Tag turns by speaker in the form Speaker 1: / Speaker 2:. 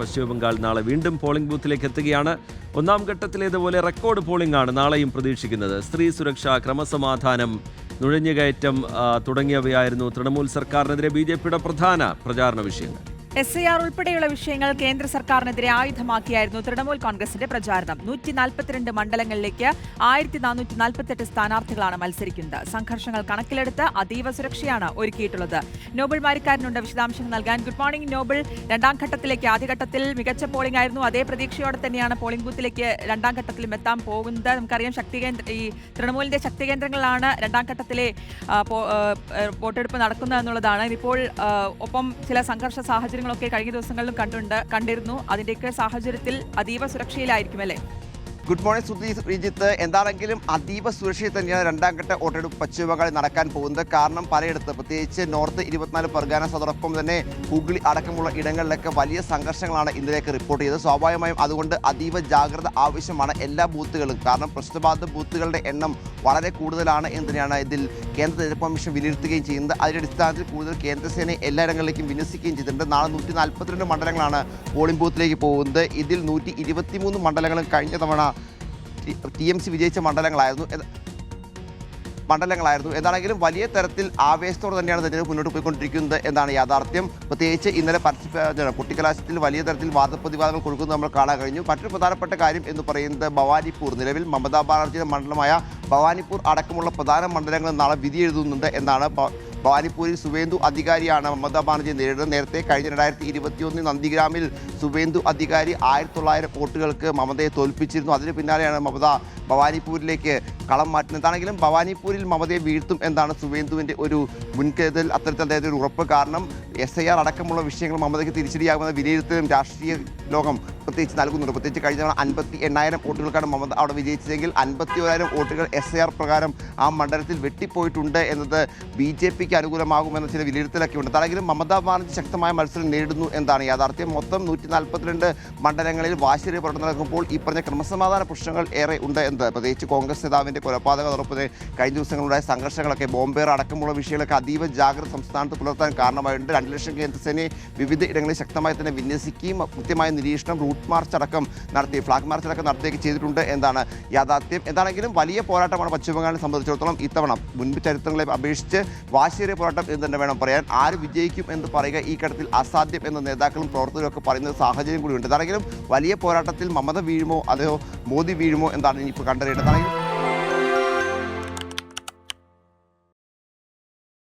Speaker 1: പശ്ചിമബംഗാൾ നാളെ വീണ്ടും പോളിംഗ് ബൂത്തിലേക്ക് എത്തുകയാണ്. ഒന്നാം ഘട്ടത്തിലേതുപോലെ റെക്കോർഡ് പോളിംഗ് ആണ് നാളെയും പ്രതീക്ഷിക്കുന്നത്. സ്ത്രീ സുരക്ഷ, ക്രമസമാധാനം, നുഴഞ്ഞുകയറ്റം തുടങ്ങിയവയായിരുന്നു തൃണമൂൽ സർക്കാരിനെതിരെ ബിജെപിയുടെ പ്രധാന പ്രചാരണ വിഷയങ്ങൾ.
Speaker 2: SIR ഉൾപ്പെടെയുള്ള വിഷയങ്ങൾ കേന്ദ്ര സർക്കാരിനെതിരെ ആയുധമാക്കിയായിരുന്നു തൃണമൂൽ കോൺഗ്രസിന്റെ പ്രചാരണം. 142 മണ്ഡലങ്ങളിലേക്ക് 1448 സ്ഥാനാർത്ഥികളാണ് മത്സരിക്കുന്നത്. സംഘർഷങ്ങൾ കണക്കിലെടുത്ത് അതീവ സുരക്ഷയാണ് ഒരുക്കിയിട്ടുള്ളത്. നോബിൾ മാരിക്കാരനുണ്ട് വിശദാംശങ്ങൾ നൽകാൻ. Good morning Noble. രണ്ടാം ഘട്ടത്തിലേക്ക് ആദ്യഘട്ടത്തിൽ മികച്ച പോളിംഗ് ആയിരുന്നു. അതേ പ്രതീക്ഷയോടെ തന്നെയാണ് പോളിംഗ് ബൂത്തിലേക്ക് രണ്ടാം ഘട്ടത്തിലും എത്താൻ പോകുന്നത്. നമുക്കറിയാം ഈ തൃണമൂലിന്റെ ശക്തി കേന്ദ്രങ്ങളിലാണ് രണ്ടാം ഘട്ടത്തിലെ വോട്ടെടുപ്പ് നടക്കുന്നത് എന്നുള്ളതാണ്. ഇപ്പോൾ ഒപ്പം ചില സംഘർഷ സാഹചര്യങ്ങളൊക്കെ കഴിഞ്ഞ ദിവസങ്ങളിലും കണ്ടിരുന്നു. അതിന്റെയൊക്കെ സാഹചര്യത്തിൽ അതീവ സുരക്ഷയിലായിരിക്കും അല്ലേ?
Speaker 3: Good morning Sreejith. എന്താണെങ്കിലും അതീവ സുരക്ഷയിൽ തന്നെയാണ് രണ്ടാം ഘട്ട വോട്ടെടുപ്പ് പശ്ചിമബംഗാളിൽ നടക്കാൻ പോകുന്നത്. കാരണം പലയിടത്ത്, പ്രത്യേകിച്ച് നോർത്ത് 24 പർഗാനാസ്, അതോടൊപ്പം തന്നെ ഹൂഗ്ലി അടക്കമുള്ള ഇടങ്ങളിലൊക്കെ വലിയ സംഘർഷങ്ങളാണ് ഇന്നലേക്ക് റിപ്പോർട്ട് ചെയ്തത്. സ്വാഭാവികമായും അതുകൊണ്ട് അതീവ ജാഗ്രത ആവശ്യമാണ് എല്ലാ ബൂത്തുകളും. കാരണം പ്രശ്നബാധിത ബൂത്തുകളുടെ എണ്ണം വളരെ കൂടുതലാണ് എന്ന് തന്നെയാണ് ഇതിൽ കേന്ദ്ര തെരഞ്ഞെടുപ്പ് കമ്മീഷൻ വിലയിരുത്തുകയും ചെയ്യുന്നത്. അതിൻ്റെ അടിസ്ഥാനത്തിൽ കൂടുതൽ കേന്ദ്രസേനയെ എല്ലായിടങ്ങളിലേക്കും വിന്യസിക്കുകയും ചെയ്തിട്ടുണ്ട്. നാളെ 142 മണ്ഡലങ്ങളാണ് പോളിംഗ് ബൂത്തിലേക്ക് പോകുന്നത്. ഇതിൽ 123 മണ്ഡലങ്ങളും കഴിഞ്ഞ തവണ TMC വിജയിച്ച മണ്ഡലങ്ങളായിരുന്നു. എന്താണെങ്കിലും വലിയ തരത്തിൽ ആവേശത്തോടെ തന്നെയാണ് തെരഞ്ഞെടുപ്പ് മുന്നോട്ട് പോയിക്കൊണ്ടിരിക്കുന്നത് എന്നാണ് യാഥാർത്ഥ്യം. പ്രത്യേകിച്ച് ഇന്നലെ കുട്ടിക്കലാശത്തിൽ വലിയ തരത്തിൽ വാദപ്രതിവാദങ്ങൾ കൊടുക്കുന്നത് നമ്മൾ കാണാൻ കഴിഞ്ഞു. മറ്റൊരു പ്രധാനപ്പെട്ട കാര്യം എന്ന് പറയുന്നത് ഭവാനിപ്പൂർ, നിലവിൽ മമതാ ബാനർജിയുടെ മണ്ഡലമായ ഭവാനിപ്പൂർ അടക്കമുള്ള പ്രധാന മണ്ഡലങ്ങൾ നാളെ വിധി എഴുതുന്നുണ്ട് എന്നാണ്. ഭവാനിപ്പൂരിൽ സുവേന്ദു അധികാരിയാണ് മമതാ ബാനർജിയെ നേരിടുന്നത്. നേരത്തെ കഴിഞ്ഞ 2021 നന്ദിഗ്രാമിൽ സുവേന്ദു അധികാരി 1900 വോട്ടുകൾക്ക് മമതയെ തോൽപ്പിച്ചിരുന്നു. അതിന് പിന്നാലെയാണ് മമത ഭവാനിപ്പൂരിലേക്ക് കളം മാറ്റുന്നത്. എന്താണെങ്കിലും ഭവാനിപ്പൂരിൽ മമതയെ വീഴ്ത്തും എന്നാണ് സുവേന്ദുവിൻ്റെ ഒരു മുൻകരുതൽ, അത്തരത്തിൽ അദ്ദേഹത്തിൻ്റെ ഒരു ഉറപ്പ്. കാരണം SIR അടക്കമുള്ള വിഷയങ്ങൾ മമതയ്ക്ക് തിരിച്ചടിയാകുന്ന വിലയിരുത്തലും രാഷ്ട്രീയ ലോകം പ്രത്യേകിച്ച് നൽകുന്നുണ്ട്. പ്രത്യേകിച്ച് കഴിഞ്ഞ തവണ 58,000 വോട്ടുകൾക്കാണ് മമത അവിടെ വിജയിച്ചതെങ്കിൽ 51,000 വോട്ടുകൾ SIR പ്രകാരം ആ മണ്ഡലത്തിൽ വെട്ടിപ്പോയിട്ടുണ്ട് എന്നത് BJPക്ക് അനുകൂലമാകുമെന്ന ചില വിലയിരുത്തലൊക്കെ ഉണ്ട്. എന്താണെങ്കിലും മമതാ ബാനർജി ശക്തമായ മത്സരം നേരിടുന്നു എന്നാണ് യാഥാർത്ഥ്യം. മൊത്തം 142 മണ്ഡലങ്ങളിൽ വാശിയേറിയ പ്രവർത്തനം നടക്കുമ്പോൾ ഈ പറഞ്ഞ ക്രമസമാധാന പ്രശ്നങ്ങൾ ഏറെ ഉണ്ട് എന്ന്, പ്രത്യേകിച്ച് കോൺഗ്രസ് നേതാവിൻ്റെ കൊലപാതകം, അതോടൊപ്പം കഴിഞ്ഞ ദിവസങ്ങളുണ്ടായ സംഘർഷങ്ങളൊക്കെ, ബോംബേർ അടക്കമുള്ള വിഷയങ്ങളൊക്കെ അതീവ ജാഗ്രത സംസ്ഥാനത്ത് പുലർത്താൻ കാരണമായിട്ടുണ്ട്. 2 ലക്ഷം കേന്ദ്രസേനയെ വിവിധ ഇടങ്ങളിൽ ശക്തമായി തന്നെ വിന്യസിക്കുകയും കൃത്യമായ നിരീക്ഷണം, റൂട്ട് മാർച്ച് അടക്കം നടത്തി, ഫ്ലാഗ് മാർച്ച് അടക്കം നടത്തുകയൊക്കെ ചെയ്തിട്ടുണ്ട് എന്നാണ് യാഥാർത്ഥ്യം. എന്താണെങ്കിലും വലിയ പോരാട്ടമാണ് പശ്ചിമബംഗാളിനെ സംബന്ധിച്ചിടത്തോളം ഇത്തവണ. മുൻപ് ചരിത്രങ്ങളെ അപേക്ഷിച്ച് വാശിയേറിയ പോരാട്ടം എന്ന് തന്നെ വേണം പറയാൻ. ആര് വിജയിക്കും എന്ന് പറയുക ഈ ഘട്ടത്തിൽ അസാധ്യം എന്ന് നേതാക്കളും പ്രവർത്തകരും ഒക്കെ പറയുന്ന സാഹചര്യം കൂടിയുണ്ട്. എന്താണെങ്കിലും വലിയ പോരാട്ടത്തിൽ മമത വീഴുമോ അതോ മോദി വീഴുമോ എന്നാണ് ഇനിയിപ്പോൾ കണ്ടറിയേണ്ടത്.